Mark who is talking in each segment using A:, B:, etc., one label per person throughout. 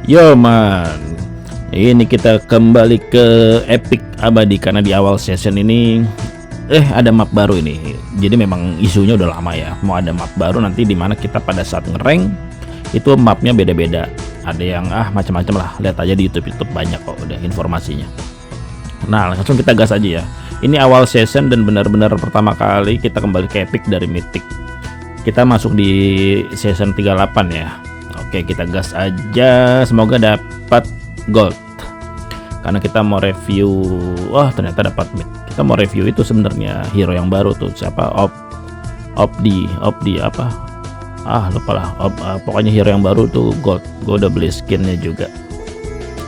A: Yo man, ini kita kembali ke Epic Abadi karena di awal session ini ada map baru ini. Jadi memang isunya udah lama ya, mau ada map baru nanti dimana kita pada saat ngerank itu mapnya beda-beda. Ada yang macam-macam lah, lihat aja di YouTube banyak kok udah informasinya. Nah langsung kita gas aja ya. Ini awal session dan benar-benar pertama kali kita kembali ke Epic dari Mythic. Kita masuk di season 38 ya. Oke, kita gas aja, semoga dapat gold. Karena kita mau review, ternyata dapat mid. Kita mau review itu sebenarnya hero yang baru tuh, siapa? Opdi apa? Lupa lah. Pokoknya hero yang baru tuh gold. Gue udah beli skinnya juga.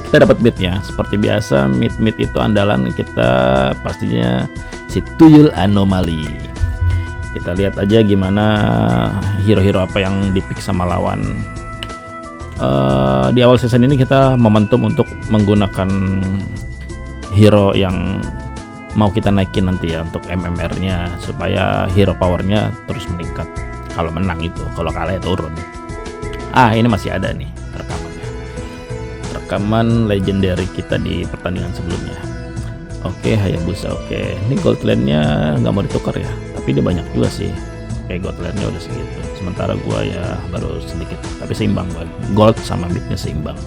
A: Kita dapat midnya, seperti biasa mid itu andalan kita pastinya si Tuyul Anomali. Kita lihat aja gimana hero-hero apa yang dipick sama lawan. Di awal season ini kita momentum untuk menggunakan hero yang mau kita naikin nanti ya untuk MMR-nya supaya hero powernya terus meningkat. Kalau menang itu, kalau kalah ya turun. Ini masih ada nih rekaman legendary kita di pertandingan sebelumnya. Oke, Hayabusa. Oke, ini gold lane-nya nggak mau ditukar ya, tapi dia banyak juga sih. Oke, gold lane-nya udah segitu. Sementara gua ya baru sedikit, tapi seimbang gua. Gold sama midnya seimbang.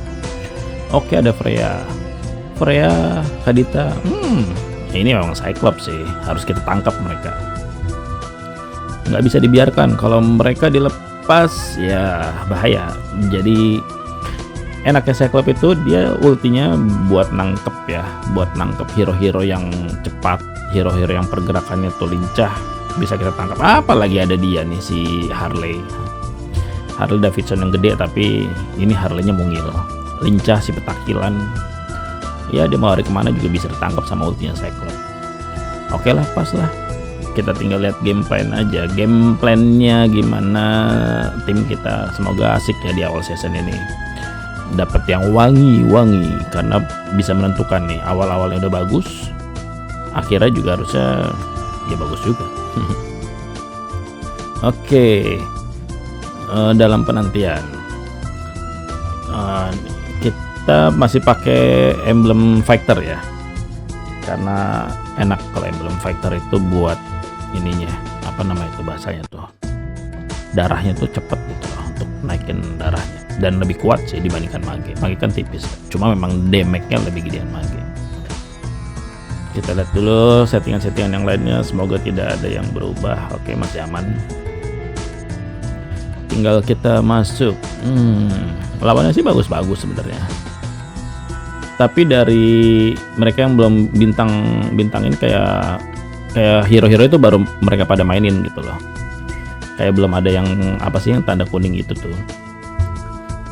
A: Oke, ada Freya, Kadita. Ini memang Cyclops sih, harus kita tangkap mereka. Nggak bisa dibiarkan, kalau mereka dilepas ya bahaya. Jadi enaknya Cyclops itu dia ultinya buat nangkep ya, buat nangkep hero-hero yang cepat, hero-hero yang pergerakannya tuh lincah, bisa kita tangkap. Apalagi ada dia nih si Harley Davidson yang gede, tapi ini Harley-nya mungil, lincah, si petakilan ya, dia mau lari kemana juga bisa ditangkap sama ultinya Cyclops. Oke lah, pas lah, kita tinggal lihat game plan aja, game plan-nya gimana tim kita. Semoga asik ya di awal season ini, dapat yang wangi-wangi karena bisa menentukan nih. Awal-awalnya udah bagus, akhirnya juga harusnya ya bagus juga. Oke, dalam penantian kita masih pakai emblem fighter ya, karena enak kalau emblem fighter itu buat ininya, apa namanya itu bahasanya tuh, darahnya tuh cepet gitu loh, untuk naikin darahnya, dan lebih kuat sih dibandingkan mage. Mage kan tipis, cuma memang damage-nya lebih gedean mage. Kita lihat dulu settingan-settingan yang lainnya, semoga tidak ada yang berubah. Oke, masih aman, tinggal kita masuk. Lawannya sih bagus-bagus sebenarnya, tapi dari mereka yang belum bintang ini kayak hero-hero itu baru mereka pada mainin gitu loh. Kayak belum ada yang apa sih yang tanda kuning itu tuh.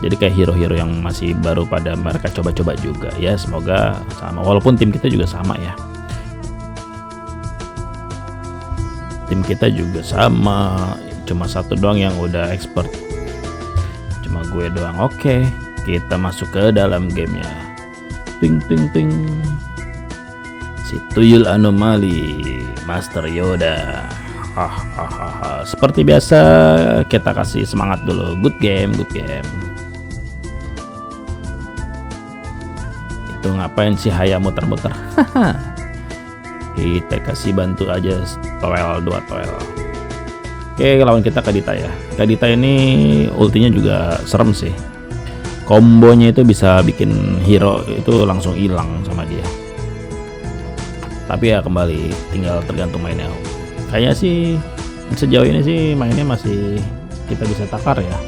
A: Jadi kayak hero-hero yang masih baru pada mereka coba-coba juga ya. Semoga sama, walaupun tim kita juga sama ya. Tim kita juga sama, cuma satu doang yang udah expert, cuma gue doang. Oke, kita masuk ke dalam gamenya. Ting ting ting, si Tuyul Anomali, Master Yoda. Seperti biasa kita kasih semangat dulu. Good game. Itu ngapain sih Haya muter-muter? Kita kasih bantu aja 2 toel. Oke, lawan kita Kadita ya. Kadita ini ultinya juga serem sih. Kombonya itu bisa bikin hero itu langsung hilang sama dia. Tapi ya kembali tinggal tergantung mainnya. Kayaknya sih sejauh ini sih mainnya masih kita bisa takar ya.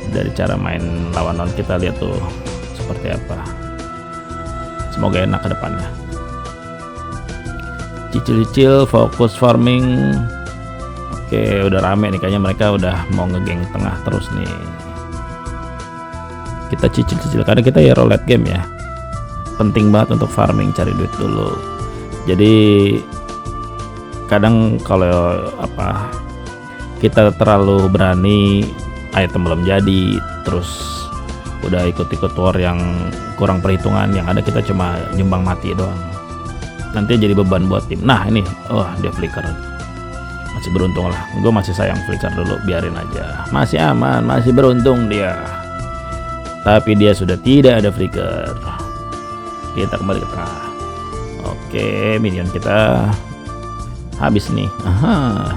A: Dari cara main lawan kita, lihat tuh seperti apa. Semoga enak ke depannya. Cicil-cicil fokus farming. Oke, udah rame nih kayaknya, mereka udah mau ngegeng tengah terus nih. Kita cicil-cicil karena kita ya roulette game ya. Penting banget untuk farming, cari duit dulu. Jadi kadang kalau kita terlalu berani, item belum jadi, terus udah ikut-ikut war yang kurang perhitungan, yang ada kita cuma nyumbang mati doang. Nanti jadi beban buat tim. Nah ini, dia flicker. Masih beruntung lah, gue masih sayang flicker dulu, biarin aja, masih aman, masih beruntung dia. tapi dia sudah tidak ada flicker. Kita kembali ke tengah. Oke, minion kita habis nih. Aha,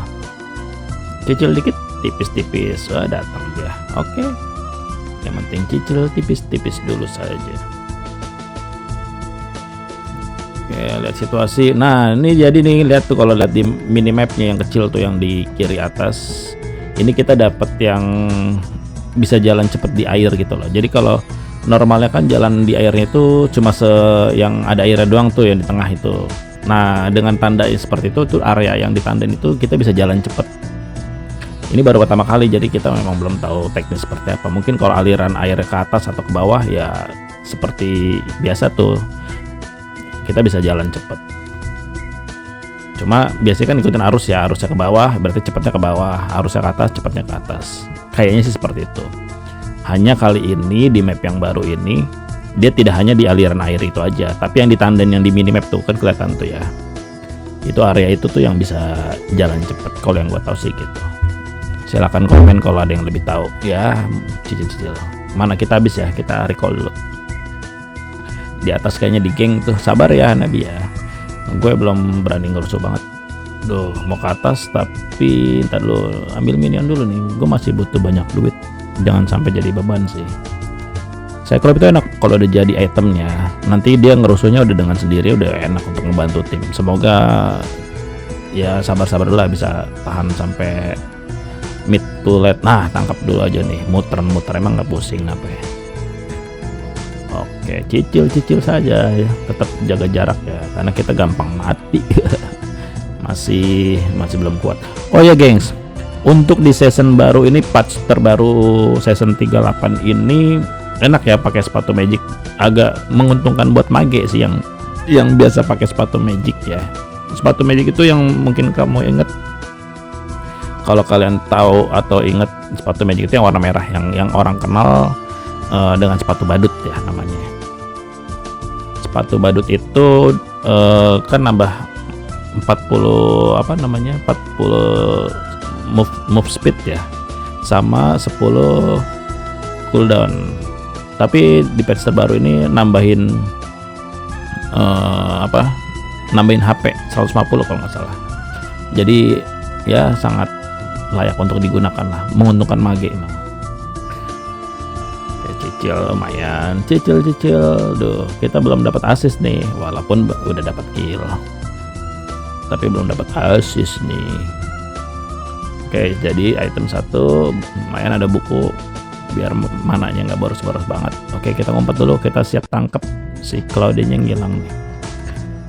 A: cicil dikit, tipis-tipis. Wah, datang dia. Oke, yang penting cicil tipis-tipis dulu saja. Oke, lihat situasi. Nah, ini jadi nih, lihat tuh, kalau lihat di minimapnya yang kecil tuh yang di kiri atas, ini kita dapat yang bisa jalan cepet di air gitu loh. Jadi kalau normalnya kan jalan di airnya itu cuma yang ada airnya doang tuh, yang di tengah itu. Nah, dengan tanda seperti itu tuh, area yang ditandain itu kita bisa jalan cepet. Ini baru pertama kali, jadi kita memang belum tahu teknis seperti apa. Mungkin kalau aliran airnya ke atas atau ke bawah ya seperti biasa tuh, kita bisa jalan cepet. Cuma biasanya kan ikutin arus ya, arusnya ke bawah berarti cepatnya ke bawah, arusnya ke atas cepatnya ke atas. Kayaknya sih seperti itu. Hanya kali ini di map yang baru ini dia tidak hanya di aliran air itu aja, tapi yang ditandain yang di minimap tuh kan kelihatan tuh ya. Itu area itu tuh yang bisa jalan cepet, kalau yang gua tahu sih gitu. Silahkan komen kalau ada yang lebih tahu ya. Cicil-cicil. Mana kita habis ya, kita recall dulu. Di atas kayaknya di geng tuh, sabar ya Nabi ya. Gue belum berani ngerusuh banget. Duh, mau ke atas tapi ntar dulu, ambil minion dulu nih. Gue masih butuh banyak duit. Jangan sampai jadi beban sih. Cyclops itu enak kalau udah jadi itemnya. Nanti dia ngerusuhnya udah dengan sendiri, udah enak untuk ngebantu tim. Semoga ya sabar-sabar dulu lah, bisa tahan sampai mid to late. Nah, tangkap dulu aja nih. Muter-muter emang nggak pusing apa ya. Oke, cicil-cicil saja ya. Tetap jaga jarak ya, karena kita gampang mati. masih belum kuat. Oh ya gengs, untuk di season baru ini, patch terbaru season 38 ini enak ya pakai sepatu magic. Agak menguntungkan buat mage sih yang biasa pakai sepatu magic ya. Sepatu magic itu yang mungkin kamu inget, kalau kalian tahu atau inget, sepatu magic itu yang warna merah, yang orang kenal dengan sepatu badut ya namanya. Sepatu badut itu kan nambah 40 apa namanya, 40 move speed ya, sama 10 cooldown. Tapi di patch terbaru ini nambahin nambahin HP 150 kalau nggak salah. Jadi ya sangat layak untuk digunakan lah, menguntungkan mage emang. Cicil lumayan, cicil. Duh, kita belum dapat assist nih, walaupun udah dapat kill, tapi belum dapat assist nih. Oke, jadi item 1 lumayan, ada buku biar mananya nggak boros-boros banget. Oke, kita ngumpet dulu, kita siap tangkep si Claudine yang hilang nih.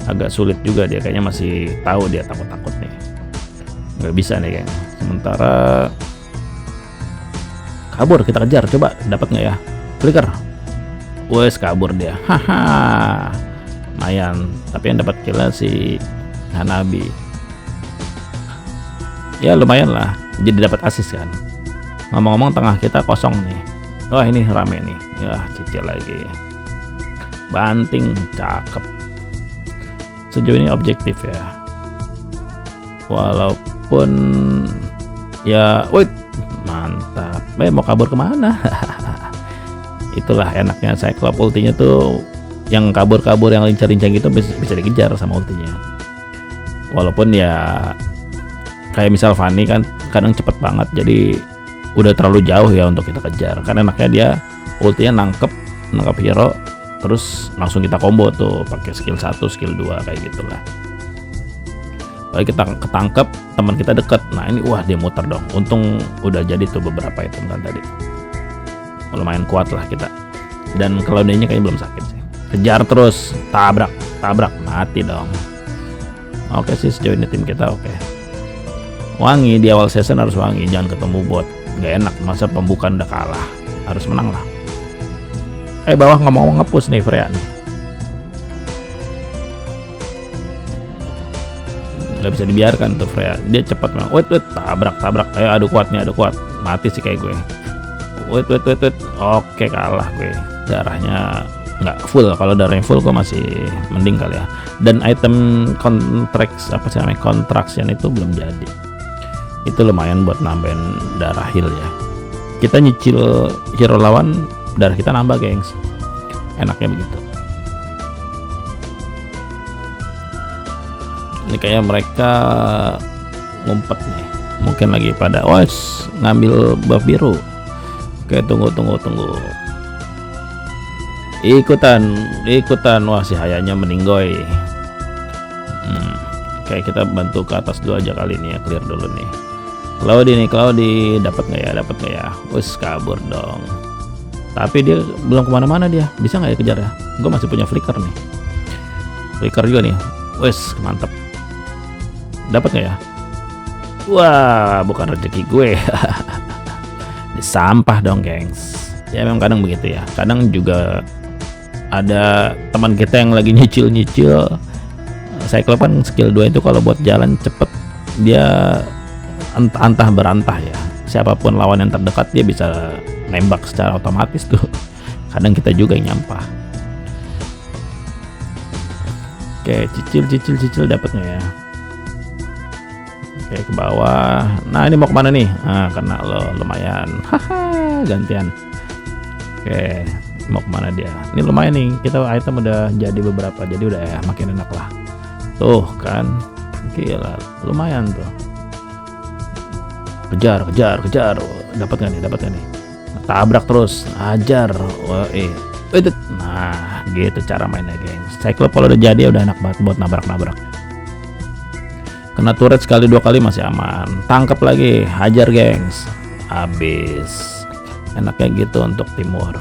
A: Agak sulit juga dia, kayaknya masih tahu, dia takut-takut nih. Nggak bisa nih kayaknya. Sementara kabur, kita kejar, coba dapat nggak ya? Flicker. Wes, kabur dia. Haha. Lumayan, tapi yang dapat killnya si Hanabi. Ya lumayan lah, jadi dapat assist kan. Ngomong-ngomong, tengah kita kosong nih. Wah, ini rame nih. Ya, cicil lagi. Banting, cakep. Sejauh ini objektif ya. Walaupun ya, wait, mantap. Mau kabur kemana? Itulah enaknya Cyclops, ultinya tuh yang kabur-kabur, yang lincah-lincah gitu bisa dikejar sama ultinya. Walaupun ya kayak misal Fanny kan kadang cepet banget, jadi udah terlalu jauh ya untuk kita kejar. Kan enaknya dia ultinya nangkep hero, terus langsung kita combo tuh pakai skill 1, skill 2 kayak gitulah. Kalau kita ketangkep, teman kita deket, nah ini wah dia muter dong. Untung udah jadi tuh beberapa item kan tadi. Lumayan kuat lah kita. Dan Claudine-nya kayaknya belum sakit sih. Kejar terus, tabrak, mati dong. Oke sih, sejauh ini tim kita oke. Wangi di awal season, harus wangi, jangan ketemu bot. Gak enak, masa pembukaan udah kalah, harus menang lah. Bawah ngomong-ngomong nge-push nih Freya nih. Gak bisa dibiarkan tuh Freya, dia cepat memang. Wait, tabrak. Adu kuat, mati sih kayak gue. Wait. Oke, kalah gue. Darahnya nggak full. Kalau darahnya full gue masih mending kali ya. Dan item contraction itu belum jadi. Itu lumayan buat nambahin darah heal ya. Kita nyicil hero lawan darah kita nambah gengs, enaknya begitu. Ini kayak mereka ngumpet nih, mungkin lagi pada ngambil buff biru. Oke, tunggu, ikutan. Wah, si Hayanya meninggoy. Oke, kita bantu ke atas dulu aja kali ini ya, clear dulu nih. Cloudy dapat nggak ya? Wes, kabur dong. Tapi dia belum kemana-mana, dia bisa nggak ya kejar ya? Gue masih punya flicker nih, flicker juga nih. Wes, mantap. Dapat nggak ya? Wah, bukan rezeki gue. Di sampah dong gengs. Ya memang kadang begitu ya, kadang juga ada teman kita yang lagi nyicil. Cyclops kan skill 2 itu kalau buat jalan cepet, dia antah berantah ya, siapapun lawan yang terdekat dia bisa nembak secara otomatis tuh. Kadang kita juga yang nyampah. Oke, cicil dapatnya ya. Oke, ke bawah. Nah, ini mau kemana nih? Nah, kena lo, lumayan. Haha, gantian. Oke, mau kemana dia? Ini lumayan nih, kita item udah jadi beberapa, jadi udah ya makin enak lah. Tuh kan, gila, lumayan tuh. Kejar. Dapat nggak nih? Tabrak terus, ajar. Wah, nah, gitu cara mainnya, gengs. Cyclops kalau udah jadi udah enak banget buat nabrak. Kena turret sekali 2 kali masih aman. Tangkap lagi, hajar, gengs. Habis. Enaknya gitu untuk Timur.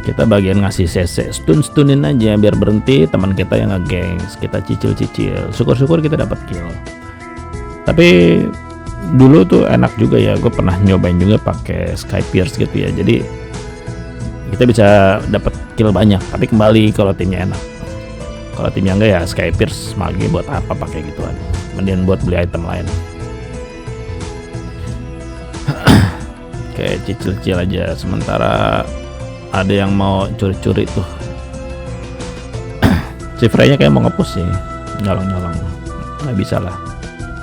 A: Kita bagian ngasih CC, stunin aja biar berhenti teman kita yang nge-gengs. Kita cicil, syukur-syukur kita dapat kill. Tapi dulu tuh enak juga ya, gue pernah nyobain juga pakai Sky Pierce gitu ya, jadi kita bisa dapat kill banyak. Tapi kembali kalau timnya enak, kalau timnya enggak ya Sky Pierce magi buat apa pakai gituan, mending buat beli item lain. Oke, cicil aja sementara. Ada yang mau curi-curi tuh. Si Freya kayak mau nge-push sih, nyolong nggak bisa lah,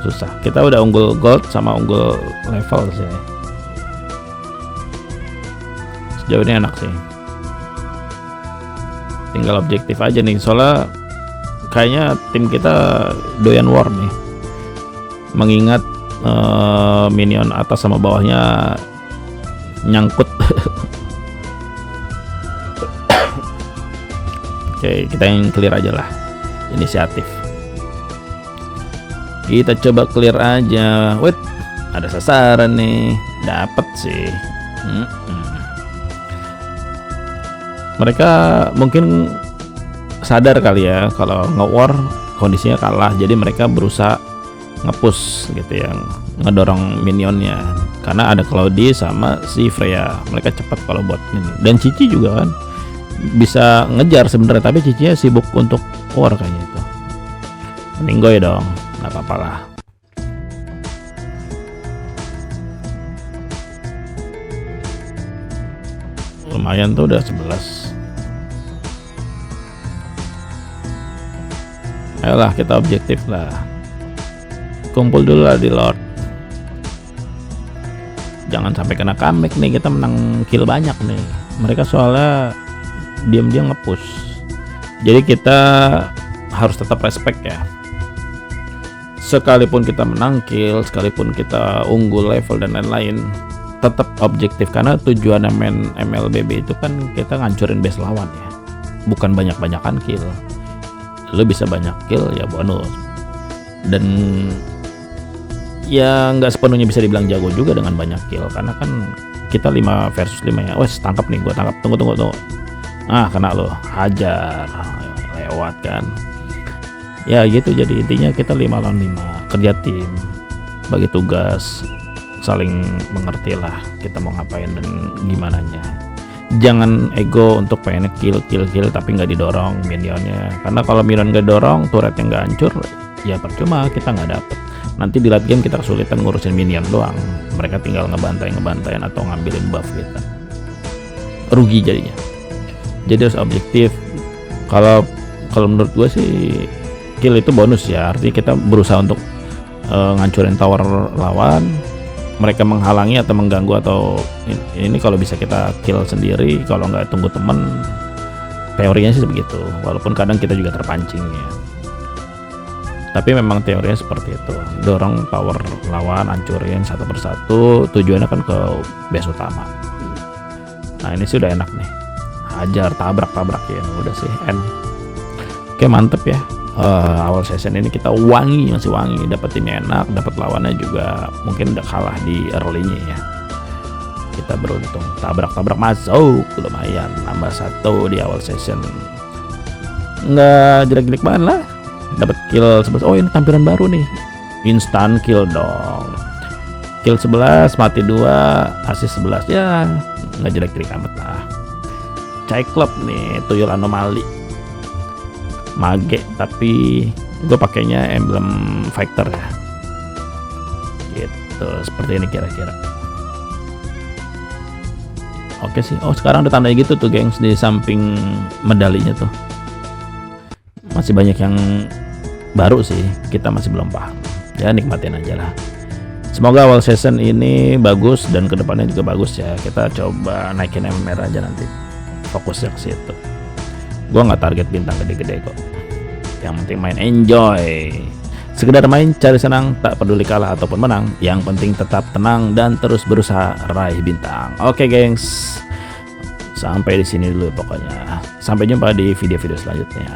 A: susah. Kita udah unggul gold sama unggul level sih, sejauh ini enak sih. Tinggal objektif aja nih, soalnya kayaknya tim kita doyan war nih, mengingat minion atas sama bawahnya nyangkut. Oke, kita yang clear aja lah, inisiatif. Kita coba clear aja. Wait, ada sasaran nih, dapat sih. Mereka mungkin sadar kali ya kalau nge-war kondisinya kalah, jadi mereka berusaha nge-push gitu ya, ngedorong minionnya. Karena ada Cloudy sama si Freya, mereka cepat kalau buat ini. Dan Cici juga kan bisa ngejar sebenarnya, tapi Cicinya sibuk untuk war kayaknya itu. Meninggoy dong, nggak apa-apa lah. Lumayan tuh udah 11. Ayolah kita objektif lah. Kumpul dulu lah di Lord. Jangan sampai kena comeback nih, kita menang kill banyak nih. Mereka soalnya diam-diam nge-push. Jadi kita harus tetap respect ya. Sekalipun kita menang kill, sekalipun kita unggul level dan lain-lain, tetap objektif, karena tujuan main MLBB itu kan kita ngancurin base lawan ya, bukan banyak-banyakan kill. Lo bisa banyak kill ya bonus, dan ya nggak sepenuhnya bisa dibilang jago juga dengan banyak kill, karena kan kita 5 versus 5 ya. Wes, tangkap nih, gua tangkap. Tunggu. Kena lo, hajar, lewat kan. Ya gitu, jadi intinya kita 5 lawan 5, kerja tim, bagi tugas, saling mengerti lah kita mau ngapain dan gimana nya. Jangan ego untuk pengen kill tapi nggak didorong minionnya, karena kalau minion nggak dorong, turretnya nggak hancur, ya percuma, kita nggak dapet. Nanti di late game kita kesulitan ngurusin minion doang, mereka tinggal ngebantai atau ngambilin buff kita, rugi jadinya. Jadi harus objektif. Kalau menurut gue sih kill itu bonus ya, artinya kita berusaha untuk ngancurin tower lawan, mereka menghalangi atau mengganggu, atau ini kalau bisa kita kill sendiri, kalau nggak tunggu temen. Teorinya sih begitu, walaupun kadang kita juga terpancing ya. Tapi memang teorinya seperti itu, dorong tower lawan, hancurin satu persatu, tujuannya kan ke base utama. Nah ini sudah enak nih, hajar, tabrak ya, udah sih end. Oke, mantep ya. Awal season ini kita masih wangi, dapat timnya enak, dapat lawannya juga mungkin udah kalah di early-nya ya. Kita beruntung, tabrak masuk, lumayan, nambah 1 di awal season. Nggak jelek-jelek banget lah, dapat kill 11. Oh ini tampilan baru nih, instant kill dong. Kill 11, mati 2, assist 11, ya nggak jelek-jelek amat lah. Cyclops nih, tuyul anomali, mage, tapi gue pakainya emblem fighter ya. Gitu, seperti ini kira-kira. Oke sih. Oh sekarang ada tandanya gitu tuh gengs, di samping medalinya tuh. Masih banyak yang baru sih, kita masih belum paham. Ya nikmatin aja lah. Semoga awal season ini bagus dan kedepannya juga bagus ya. Kita coba naikin MMR aja nanti, fokusnya ke situ. Gua nggak target bintang gede-gede kok. Yang penting main enjoy. Sekedar main, cari senang, tak peduli kalah ataupun menang. Yang penting tetap tenang dan terus berusaha raih bintang. Oke, gengs. Sampai di sini dulu pokoknya. Sampai jumpa di video-video selanjutnya.